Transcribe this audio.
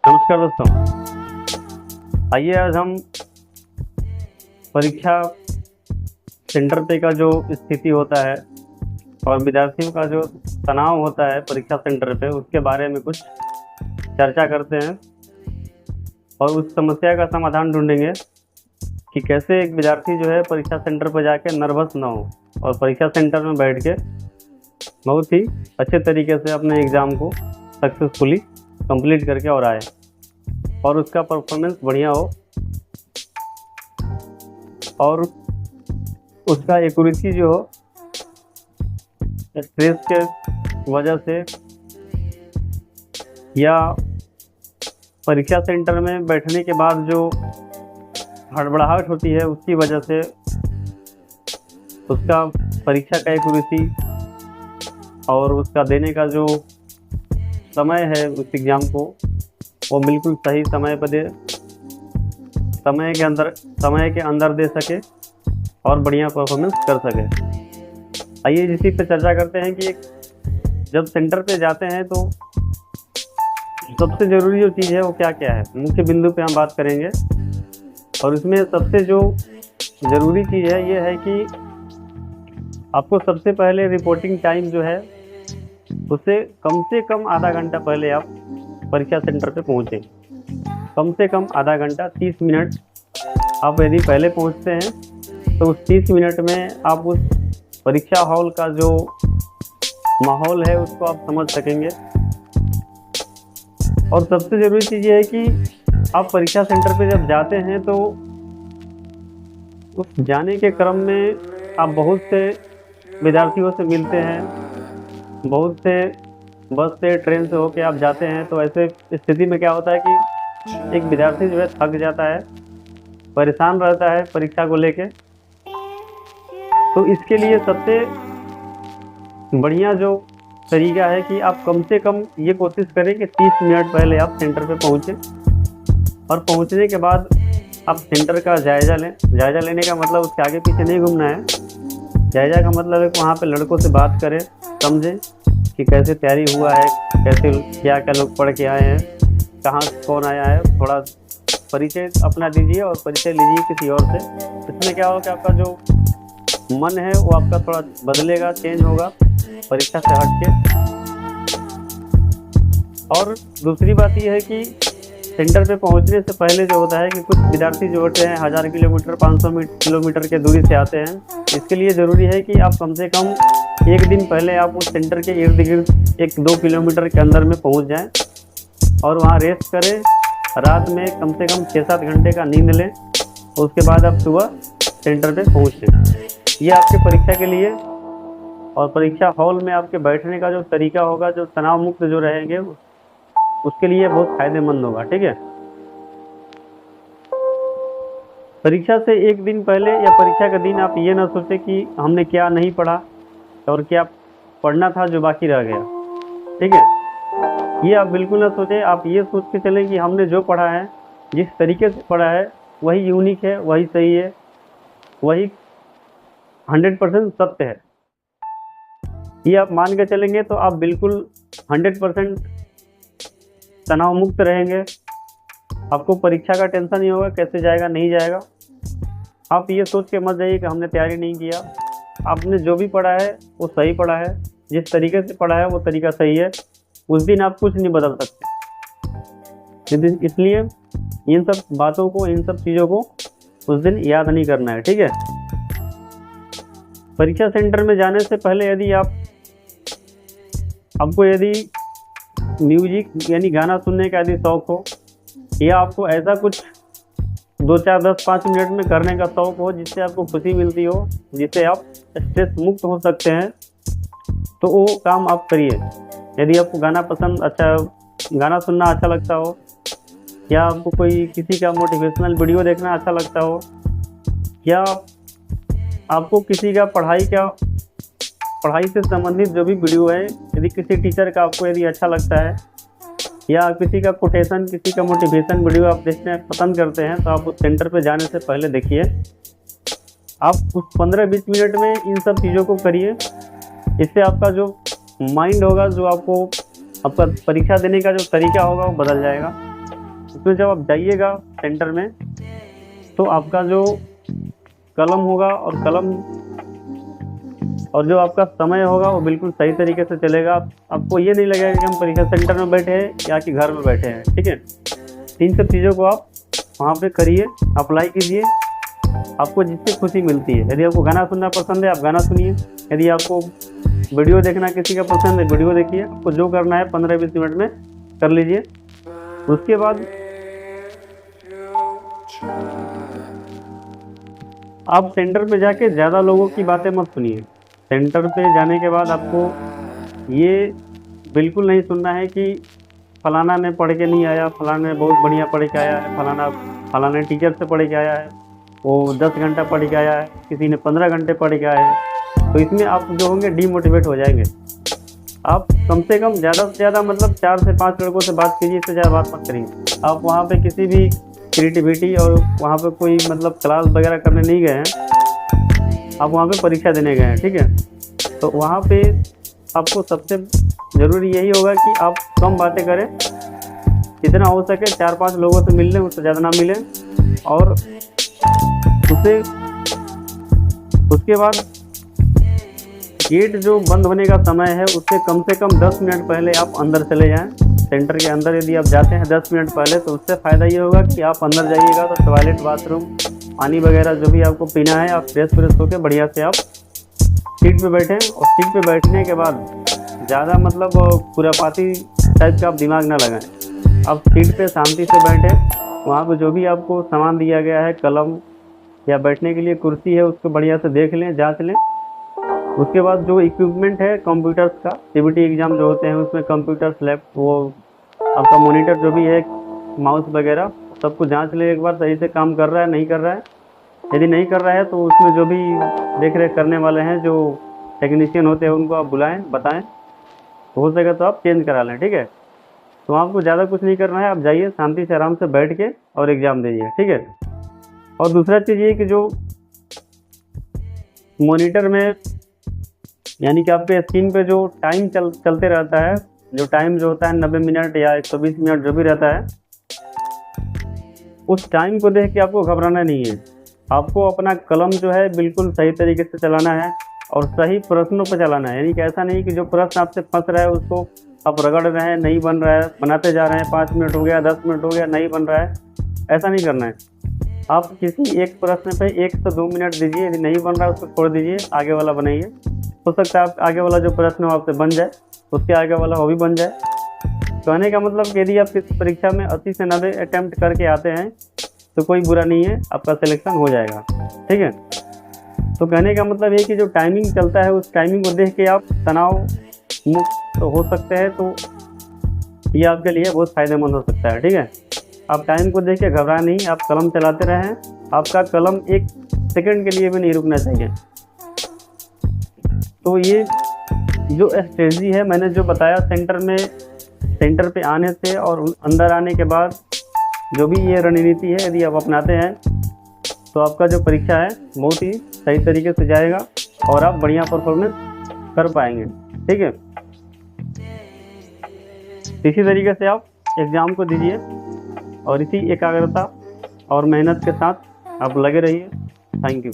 नमस्कार दोस्तों, आइए आज हम परीक्षा सेंटर पे का जो स्थिति होता है और विद्यार्थियों का जो तनाव होता है परीक्षा सेंटर पे, उसके बारे में कुछ चर्चा करते हैं और उस समस्या का समाधान ढूंढेंगे कि कैसे एक विद्यार्थी जो है परीक्षा सेंटर पर जाके नर्वस ना हो और परीक्षा सेंटर में बैठ के बहुत ही अच्छे तरीके से अपने एग्ज़ाम को सक्सेसफुली कंप्लीट करके और आए और उसका परफॉर्मेंस बढ़िया हो और उसका एक्यूरेसी जो हो स्ट्रेस के वजह से या परीक्षा सेंटर में बैठने के बाद जो हड़बड़ाहट होती है उसकी वजह से उसका परीक्षा का एक्यूरेसी और उसका देने का जो समय है उस एग्ज़ाम को वो बिल्कुल सही समय पर दे, समय के अंदर दे सके और बढ़िया परफॉर्मेंस कर सके। आइए इसी पे चर्चा करते हैं कि जब सेंटर पे जाते हैं तो सबसे ज़रूरी जो चीज़ है वो क्या क्या है। मुख्य बिंदु पे हम बात करेंगे और इसमें सबसे जो ज़रूरी चीज़ है ये है कि आपको सबसे पहले रिपोर्टिंग टाइम जो है उससे कम से कम आधा घंटा पहले आप परीक्षा सेंटर पे पहुँचें। कम से कम आधा घंटा 30 मिनट आप यदि पहले पहुँचते हैं तो उस 30 मिनट में आप उस परीक्षा हॉल का जो माहौल है उसको आप समझ सकेंगे। और सबसे ज़रूरी चीज़ ये है कि आप परीक्षा सेंटर पे जब जाते हैं तो उस जाने के क्रम में आप बहुत से विद्यार्थियों से मिलते हैं, बहुत से बस से ट्रेन से होके आप जाते हैं। तो ऐसे स्थिति में क्या होता है कि एक विद्यार्थी जो है थक जाता है, परेशान रहता है परीक्षा को लेके। तो इसके लिए सबसे बढ़िया जो तरीका है कि आप कम से कम ये कोशिश करें कि 30 मिनट पहले आप सेंटर पे पहुँचें और पहुँचने के बाद आप सेंटर का जायज़ा लें। जायज़ा लेने का मतलब उसके आगे पीछे नहीं घूमना है। जायज़ा का मतलब है कि वहाँ पे लड़कों से बात करें, समझें कि कैसे तैयारी हुआ है, कैसे क्या क्या लोग पढ़ के आए हैं, कहाँ कौन आया है। थोड़ा परिचय अपना दीजिए और परिचय लीजिए किसी और से। इसमें क्या होगा कि आपका जो मन है वो आपका थोड़ा बदलेगा, चेंज होगा परीक्षा से हट के। और दूसरी बात यह है कि सेंटर पे पहुंचने से पहले जो होता है कि कुछ विद्यार्थी जो होते हैं 1000 किलोमीटर 500 किलोमीटर के दूरी से आते हैं। इसके लिए ज़रूरी है कि आप कम से कम एक दिन पहले आप उस सेंटर के इर्द गिर्द 1-2 किलोमीटर के अंदर में पहुंच जाएं और वहां रेस्ट करें। रात में कम से कम 6-7 घंटे का नींद लें और उसके बाद आप सुबह सेंटर पे पहुँचें। ये आपके परीक्षा के लिए और परीक्षा हॉल में आपके बैठने का जो तरीका होगा, जो तनाव मुक्त जो रहेंगे, उसके लिए बहुत फायदेमंद होगा। ठीक है। परीक्षा से एक दिन पहले या परीक्षा का दिन आप ये ना सोचें कि हमने क्या नहीं पढ़ा और क्या पढ़ना था जो बाकी रह गया। ठीक है, ये आप बिल्कुल ना सोचें। आप ये सोच के चलें कि हमने जो पढ़ा है, जिस तरीके से पढ़ा है, वही यूनिक है, वही सही है, वही 100% सत्य है। ये आप मान के चलेंगे तो आप बिल्कुल 100% तनाव मुक्त रहेंगे। आपको परीक्षा का टेंशन नहीं होगा कैसे जाएगा नहीं जाएगा। आप ये सोच के मत जाइए कि हमने तैयारी नहीं किया। आपने जो भी पढ़ा है वो सही पढ़ा है, जिस तरीके से पढ़ा है वो तरीका सही है। उस दिन आप कुछ नहीं बदल सकते। इसलिए इन सब बातों को, इन सब चीज़ों को उस दिन याद नहीं करना है। ठीक है। परीक्षा सेंटर में जाने से पहले यदि आपको यदि म्यूजिक यानी गाना सुनने का यदि शौक़ हो या आपको ऐसा कुछ 2-4 10-5 मिनट में करने का शौक़ हो जिससे आपको खुशी मिलती हो, जिससे आप स्ट्रेस मुक्त हो सकते हैं, तो वो काम आप करिए। यदि आपको गाना सुनना अच्छा लगता हो या आपको कोई किसी का मोटिवेशनल वीडियो देखना अच्छा लगता हो या आपको किसी का पढ़ाई से संबंधित जो भी वीडियो है, यदि किसी टीचर का आपको यदि अच्छा लगता है या किसी का कोटेशन, किसी का मोटिवेशन वीडियो आप देखना पसंद करते हैं, तो आप उस सेंटर पे जाने से पहले देखिए। आप उस 15-20 मिनट में इन सब चीज़ों को करिए। इससे आपका जो माइंड होगा, जो आपको आपका परीक्षा देने का जो तरीका होगा वो बदल जाएगा। उसमें जब आप जाइएगा सेंटर में तो आपका जो कलम होगा और जो आपका समय होगा वो बिल्कुल सही तरीके से चलेगा। आपको ये नहीं लगेगा कि हम परीक्षा सेंटर में बैठे हैं या कि घर में बैठे हैं। ठीक है, इन सब चीज़ों को आप वहाँ पे करिए, अप्लाई कीजिए, आपको जिससे खुशी मिलती है। यदि आपको गाना सुनना पसंद है आप गाना सुनिए, यदि आपको वीडियो देखना किसी का पसंद है वीडियो देखिए। आपको जो करना है 15-20 मिनट में कर लीजिए। उसके बाद आप सेंटर पे जाके ज़्यादा लोगों की बातें मत सुनिए। सेंटर पे जाने के बाद आपको ये बिल्कुल नहीं सुनना है कि फलाना ने पढ़ के नहीं आया, फलाना ने बहुत बढ़िया पढ़ के आया है, फलाना टीचर से पढ़ के आया है, वो 10 घंटा पढ़ के आया है, किसी ने 15 घंटे पढ़ के आया है। तो इसमें आप जो होंगे डीमोटिवेट हो जाएंगे। आप कम से कम ज़्यादा से ज़्यादा मतलब 4 से 5 लड़कों से बात कीजिए, इससे ज़्यादा बात मत करिए। आप वहाँ पे किसी भी क्रिएटिविटी और वहाँ पे कोई मतलब क्लास वगैरह करने नहीं गए हैं, आप वहाँ पे परीक्षा देने गए हैं। ठीक है, तो वहाँ पे आपको सबसे ज़रूरी यही होगा कि आप कम बातें करें, जितना हो सके 4-5 लोगों से मिल लें, उससे ज़्यादा ना मिलें। और उसके बाद गेट जो बंद होने का समय है उससे कम से कम 10 मिनट पहले आप अंदर चले जाएं। सेंटर के अंदर यदि आप जाते हैं 10 मिनट पहले तो उससे फ़ायदा ये होगा कि आप अंदर जाइएगा तो टॉयलेट, बाथरूम, पानी वगैरह जो भी आपको पीना है आप फ्रेश होकर बढ़िया से आप सीट पे बैठें। और सीट पे बैठने के बाद ज़्यादा मतलब खुरापाती टाइप का आप दिमाग ना लगाएं। आप सीट पे शांति से बैठें, वहाँ पे जो भी आपको सामान दिया गया है, कलम या बैठने के लिए कुर्सी है, उसको बढ़िया से देख लें, जांच लें। उसके बाद जो इक्विपमेंट है कंप्यूटर्स का, सीबीटी एग्ज़ाम जो होते हैं उसमें कंप्यूटर्स, लैप, वो आपका मॉनिटर जो भी है, माउस वगैरह, सबको जांच लें एक बार सही से काम कर रहा है नहीं कर रहा है। यदि नहीं कर रहा है तो उसमें जो भी देख रेख करने वाले हैं, जो टेक्नीशियन होते हैं, उनको आप बुलाएं, बताएं, हो सके तो आप चेंज करा लें। ठीक है, तो आपको ज़्यादा कुछ नहीं करना है, आप जाइए शांति से आराम से बैठ के और एग्ज़ाम दीजिए। ठीक है, और दूसरा चीज़ ये कि जो मॉनिटर में यानी कि आपके स्क्रीन पे जो टाइम चलते रहता है, जो टाइम जो होता है 90 मिनट या 120 मिनट जो भी रहता है, उस टाइम को देख के आपको घबराना नहीं है। आपको अपना कलम जो है बिल्कुल सही तरीके से चलाना है और सही प्रश्नों पर चलाना है। यानी कि ऐसा नहीं कि जो प्रश्न आपसे फंस रहा है उसको आप रगड़ रहे हैं, नहीं बन रहा है, बनाते जा रहे हैं, 5 मिनट हो गया, 10 मिनट हो गया, नहीं बन रहा है, ऐसा नहीं करना है। आप किसी एक प्रश्न पे 1 से 2 मिनट दीजिए, यदि नहीं बन रहा है उसको छोड़ दीजिए, आगे वाला बनाइए। हो सकता है आप आगे वाला जो प्रश्न हो आपसे बन जाए, उसके आगे वाला वो भी बन जाए। कहने का मतलब कि यदि आप किसी परीक्षा में 80 से 90 अटैम्प्ट करके आते हैं तो कोई बुरा नहीं है, आपका सिलेक्शन हो जाएगा। ठीक है, तो कहने का मतलब ये कि जो टाइमिंग चलता है उस टाइमिंग को देख के आप तनाव मुक्त हो सकते हैं, तो ये आपके लिए बहुत फ़ायदेमंद हो सकता है। ठीक है, आप टाइम को देख के घबराएं नहीं, आप कलम चलाते रहें, आपका कलम 1 सेकंड के लिए भी नहीं रुकना चाहिए। तो ये जो स्ट्रेटजी है मैंने जो बताया सेंटर पे आने से और अंदर आने के बाद, जो भी ये रणनीति है यदि आप अपनाते हैं तो आपका जो परीक्षा है बहुत ही सही तरीके से जाएगा और आप बढ़िया परफॉर्मेंस कर पाएंगे। ठीक है, इसी तरीके से आप एग्ज़ाम को दीजिए और इसी एकाग्रता और मेहनत के साथ आप लगे रहिए। Thank you.